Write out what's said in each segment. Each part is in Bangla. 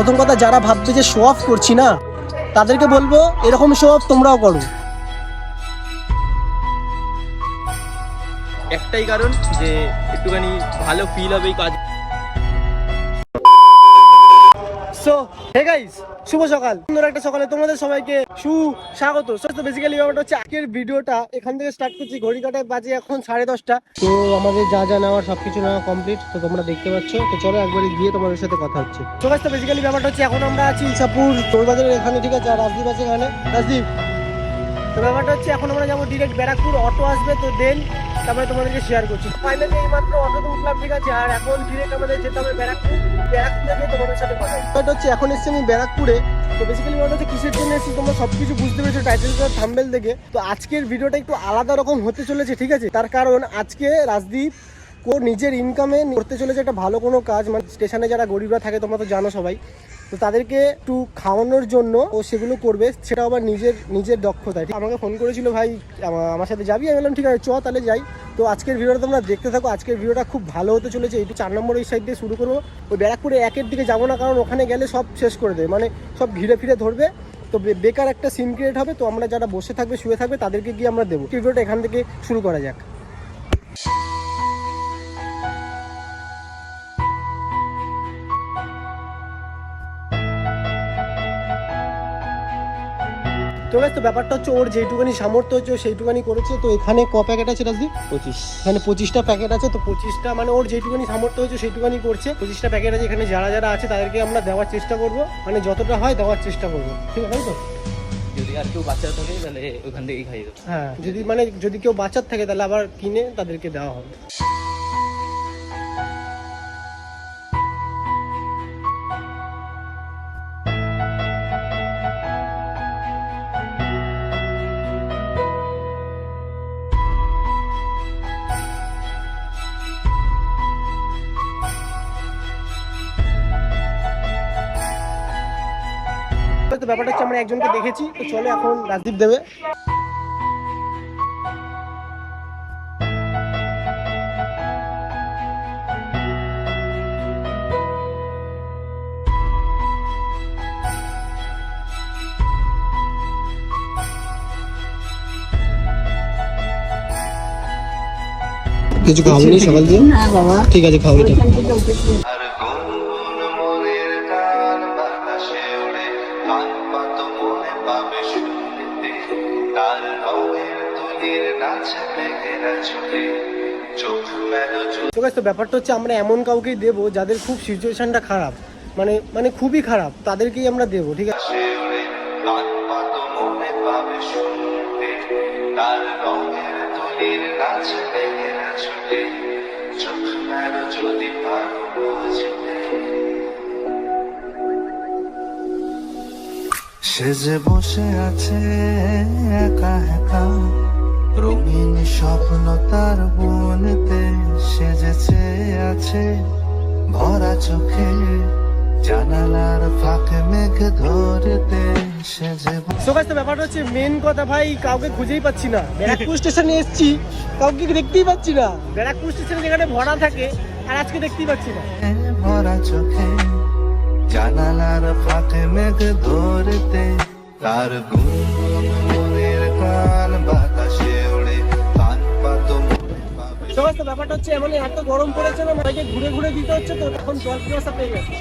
প্রথম কথা যারা ভাববে যে শো অফ করছি না, তাদেরকে বলবো এরকম শো অফ তোমরাও করো। একটাই কারণ যে একটুখানি ভালো ফিল হবে এই কাজ। সো হে গাইস, শুভ সকাল, সুন্দর একটা সকালে তোমাদের সবাইকে সুস্বাগত। তো বেসিক্যালি ব্যাপারটা হচ্ছে আজকের ভিডিওটা এখান থেকে স্টার্ট করছি। ঘড়ি কাটায় বাজে এখন 10:30। তো আমাদের যা যা নেওয়ার সবকিছু নেওয়া কমপ্লিট, তো তোমরা দেখতে পাচ্ছ। তো চলো একবারই গিয়ে তোমাদের সাথে কথা হচ্ছে। তো গাইস, তো বেসিক্যালি ব্যাপারটা হচ্ছে এখন আমরা আছি ইসাপুর চৌবাজারের এখানে, ঠিক আছে? আর রাজদীপ আছে এখানে। রাজদীপ, তো ব্যাপারটা হচ্ছে এখন আমরা যাবো ডিরেক্ট ব্যারাকপুর, অটো আসবে, তো দেন তারপরে তোমাদেরকে শেয়ার করছি। ফাইনালি এইমাত্র অটোতে উঠলাম, ঠিক আছে? আর এখন ডিরেক্ট আমাদের যেতে হবে ব্যারাকপুর। ব্যারাকপুরে গিয়ে তোমাদের সাথে কথা হচ্ছে। এখন এসছি আমি ব্যারাকপুরে। তো বেসিক্যালি ব্যাপারটা হচ্ছে কিসের জন্য এসেছি তোমরা সবকিছু বুঝতে পেরেছো টাইটেল আর থাম্বনেল দেখে। তো আজকের ভিডিওটা একটু আলাদা রকম হতে চলেছে, ঠিক আছে? তার কারণ আজকে রাজদীপ নিজের ইনকামে করতে চলেছে একটা ভালো কোনো কাজ। মানে স্টেশনে যারা গরিবরা থাকে, তোমরা তো জানো সবাই, তো তাদেরকে একটু খাওয়ানোর জন্য ও সেগুলো করবে, সেটা আবার নিজের দক্ষতায়। আমাকে ফোন করেছিল, ভাই আমার সাথে যাবি? আমি বললাম ঠিক আছে, চ তাহলে যাই। তো আজকের ভিডিওটা তোমরা দেখতে থাকো। আজকের ভিডিওটা খুব ভালো হতে চলেছে। এইটু 4 নম্বর এই সাইড দিয়ে শুরু করবো। ওই ব্যারাকপুরে 1-এর দিকে যাবো না, কারণ ওখানে গেলে সব শেষ করে দেবে, মানে সব ঘিরে ফিরে ধরবে। তো বেকার একটা সিন ক্রিয়েট হবে। তো আমরা যারা বসে থাকবে, শুয়ে থাকবে, তাদেরকে গিয়ে আমরা দেবো। ভিডিওটা এখান থেকে শুরু করা যাক। তো গাইস, তো ব্যাপারটা হচ্ছে ওর যেইটুখানি সামর্থ্য হচ্ছে ও সেইটুখানি করেছে। তো এখানে ক প্যাকেট আছে রাজদীপ? 25। এখানে 25টা প্যাকেট আছে। তো 25টা মানে ওর যেইটুখানি সামর্থ্য হচ্ছে সেইটুখানি করছে। 25টা প্যাকেট আছে। এখানে যারা যারা আছে তাদেরকে আমরা দেওয়ার চেষ্টা করবো, মানে যতটা হয় দেওয়ার চেষ্টা করবো, ঠিক আছে? তো যদি আর কেউ বাচ্চা থাকে তাহলে ওখান থেকেই খাইয়ে দেবো। হ্যাঁ, যদি কেউ বাচ্চার থাকে তাহলে আবার কিনে তাদেরকে দেওয়া হবে। তো ব্যাপারটা হচ্ছে আমরা একজনকে দেখেছি। তো চলো এখন রাজদীপ দেবে। কিছু খাওয়াবি সকাল দিয়ে? ঠিক আছে, খাওয়াবি। তো ব্যাপারটা হচ্ছে আমরা এমন কাউকেই দেবো যাদের খুব সিচুয়েশনটা খারাপ, মানে খুবই খারাপ, তাদেরকেই আমরা দেবো, ঠিক আছে? সেজে বসে আছে একা একা, রঙিন স্বপ্ন তার বনেতে সেজেছে আছে ভরা চোখে, জানালার ফাঁকে মেঘ ধরতে সেজে। তো ব্যাপারটা হচ্ছে মেন কথা, ভাই কাউকে খুঁজেই পাচ্ছি না। ব্যারাকপুর স্টেশনে এসেছি, কাউকে দেখতেই পাচ্ছি না। ব্যারাকপুর স্টেশনে যেখানে ভরা থাকে, আর আজকে দেখতেই পাচ্ছি না। ভরা চোখে, জানালার ফাঁকে মেঘ ধরতে, তার গুনগুনের গান বাতাসে ওড়ে, কান পাতো তো ব্যাপারটা হচ্ছে এমন এত গরম পড়েছে না, ভাইকে ঘুরে ঘুরে দিতে হচ্ছে। তো এখন জল পিপাসা পেয়ে গেছে,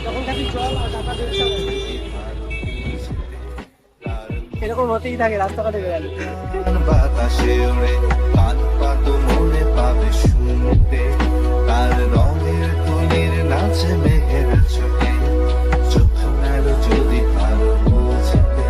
তখন খালি জল আর টাকা দিচ্ছে। এরকম হতেই থাকে রাস্তাঘাটে গেলে। বাতাসে ওড়ে, কান পাতো মনে পাবে শুনতে, তার রঙের তুলির নাচে মেঘের চোখে, চোখ মেলো যদি ভালো বুঝতে।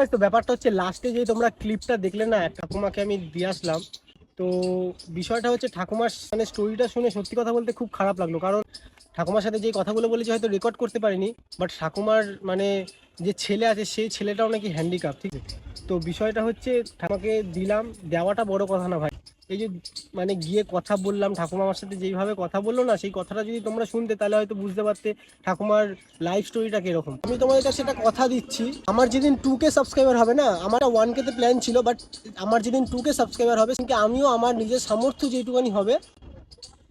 গাইস, তো ব্যাপারটা হচ্ছে লাস্টে যে তোমরা ক্লিপটা দেখলে না, ঠাকুমাকে আমি দিয়ে আসলাম। তো বিষয়টা হচ্ছে ঠাকুমার মানে স্টোরিটা শুনে সত্যি কথা বলতে খুব খারাপ লাগলো, কারণ ঠাকুমার সাথে যে কথাগুলো বলেছি হয়তো রেকর্ড করতে পারিনি, বাট ঠাকুমার মানে যে ছেলে আছে সেই ছেলেটাও নাকি হ্যান্ডিক্যাপ, ঠিক আছে। তো বিষয়টা হচ্ছে ঠাকুমাকে দিলাম, দেওয়াটা বড় কথা না ভাই, এই যে মানে গিয়ে কথা বললাম, ঠাকুমা আমার সাথে যেইভাবে কথা বললো না, সেই কথাটা যদি তোমরা শুনতে তাহলে হয়তো বুঝতে পারতে ঠাকুমার লাইফ স্টোরিটা কিরকম। আমি তোমাদের কাছে একটা কথা দিচ্ছি, আমার যেদিন 2K সাবস্ক্রাইবার হবে না, আমার 1K তে প্ল্যান ছিল, বাট আমার যেদিন 2K সাবস্ক্রাইবার হবে সেদিনকে আমিও আমার নিজের সামর্থ্য যেইটুকানি হবে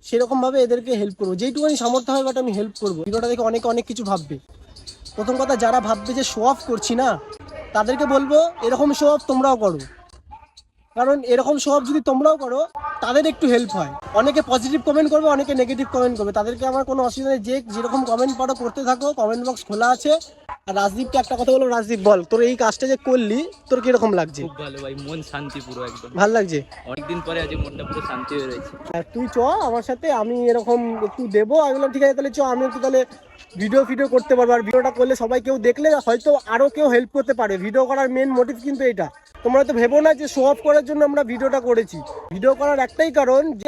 সেরকমভাবে এদেরকে হেল্প করবো, যেইটুকানি সামর্থ্য হবে বাট আমি হেল্প করবো। ভিডিওটা দেখে অনেকে অনেক কিছু ভাববে। প্রথম কথা, যারা ভাববে যে শো অফ করছি না, তাদেরকে বলবো এরকম শো অফ তোমরাও করো, কারণ এরকম শো অফ যদি তোমরাও করো তাদের একটু হেল্প হয়। অনেকে পজিটিভ কমেন্ট করবে, অনেকে নেগেটিভ কমেন্ট করবে, তাদেরকে আমার কোনো অসুবিধা নেই, যে যেরকম কমেন্ট পারো করতে থাকো, কমেন্ট বক্স খোলা আছে। আর রাজদীপকে একটা কথা বলো, রাজদীপ বল, তোর এই কাজটা যে করলি তোর কিরকম লাগছে? খুব ভালো ভাই, মন শান্তি পুরো একদম, ভাল লাগছে? অনেকদিন পরে আজ মনটা পুরো শান্তি হয়ে রয়েছে। আর তুই চ আমার সাথে, আমি এরকম একটু দেবো। আমি বললাম ঠিক আছে, তাহলে চ, আমি একটু তাহলে ভিডিও করতে পারবো। আর ভিডিওটা করলে সবাই কেউ দেখলে হয়তো আরও কেউ হেল্প করতে পারে। ভিডিও করার মেন মোটিভ কিন্তু এটা, তোমরা তো ভেবো না যে শো অফ করার জন্য আমরা ভিডিওটা করেছি। ভিডিও করার একটাই কারণ, যে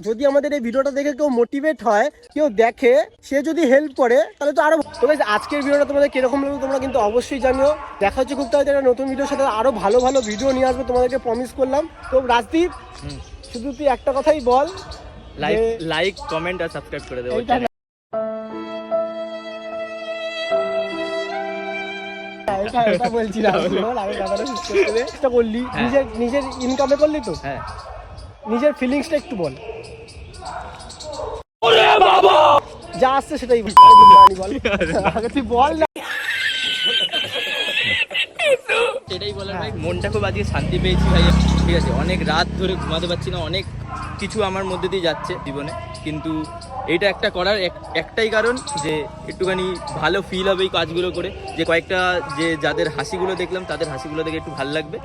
যদি আমাদের এই ভিডিওটা দেখে কেউ মোটিভেট হয়, কেউ দেখে, সে যদি হেল্প করে তাহলে তো আরো। তো গাইস, আজকের ভিডিওটা তোমাদের কিরকম লাগলো তোমরা কিন্তু অবশ্যই জানিও। দেখা হচ্ছে খুব তাড়াতাড়ি একটা নতুন ভিডিওর সাথে, আরো ভালো ভালো ভিডিও নিয়ে আসবো, তোমাদেরকে প্রমিস করলাম। তো রাজদীপ, শুধু তুই একটা কথাই বল, লাইক কমেন্ট আর সাবস্ক্রাইব করে দেবো। এটা বলছি না, আমি ব্যাপারটা শেষ করতে দে। চেষ্টা করলি, নিজের ইনকামে করলি তো, হ্যাঁ, নিজের ফিলিংসটা একটু বল। যা আসছে সেটাই বল, আগে তুই বল না। সেটাই বলার ভাই, মনটা খুব আজকে শান্তি পেয়েছি ভাই, ঠিক আছে। অনেক রাত ধরে ঘুমাতে পারছি না, অনেক কিছু আমার মধ্যে দিয়ে যাচ্ছে জীবনে, কিন্তু এইটা একটা করার একটাই কারণ, যে একটুখানি ভালো ফিল হবে এই কাজগুলো করে, যে কয়েকটা যে যাদের হাসিগুলো দেখলাম তাদের হাসিগুলো দেখে একটু ভালো লাগবে।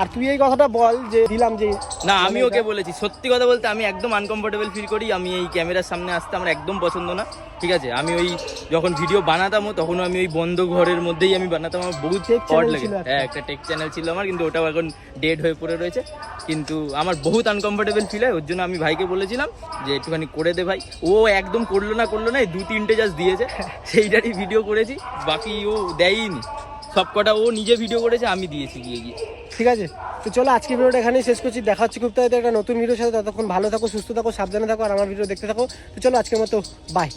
আর তুই এই কথাটা বল যে দিলাম যে না, আমি ওকে বলেছি, সত্যি কথা বলতে আমি একদম আনকমফোর্টেবল ফিল করি, আমি এই ক্যামেরার সামনে আসতে আমার একদম পছন্দ না, ঠিক আছে। আমি ওই যখন ভিডিও বানাতামও তখনও আমি ওই বন্ধ ঘরের মধ্যেই আমি বানাতাম, আমার বহুত অড লাগে। হ্যাঁ, একটা টেক চ্যানেল ছিল আমার, কিন্তু ওটাও এখন ডেড হয়ে পড়ে রয়েছে, কিন্তু আমার বহুত আনকমফোর্টেবল ফিল হয়। ওর জন্য আমি ভাইকে বলেছিলাম যে একটুখানি করে দে ভাই। ও একদম করলো না, 2-3টে জাস্ট দিয়েছে, সেইটারই ভিডিও করেছি, বাকি ও দেয়নি, সব কটা ও নিজে ভিডিও করেছে, আমি দিয়েছি গিয়ে। ঠিক আছে, তো চলো আজকে ভিডিওটা এখানেই শেষ করছি। দেখা হচ্ছে খুব তাড়াতাড়ি একটা নতুন ভিডিওর সাথে। ততক্ষণ ভালো থাকো, সুস্থ থাকো, সাবধানে থাকো, আর আমার ভিডিও দেখতে থাকো। তো চলো আজকের মতো বাই।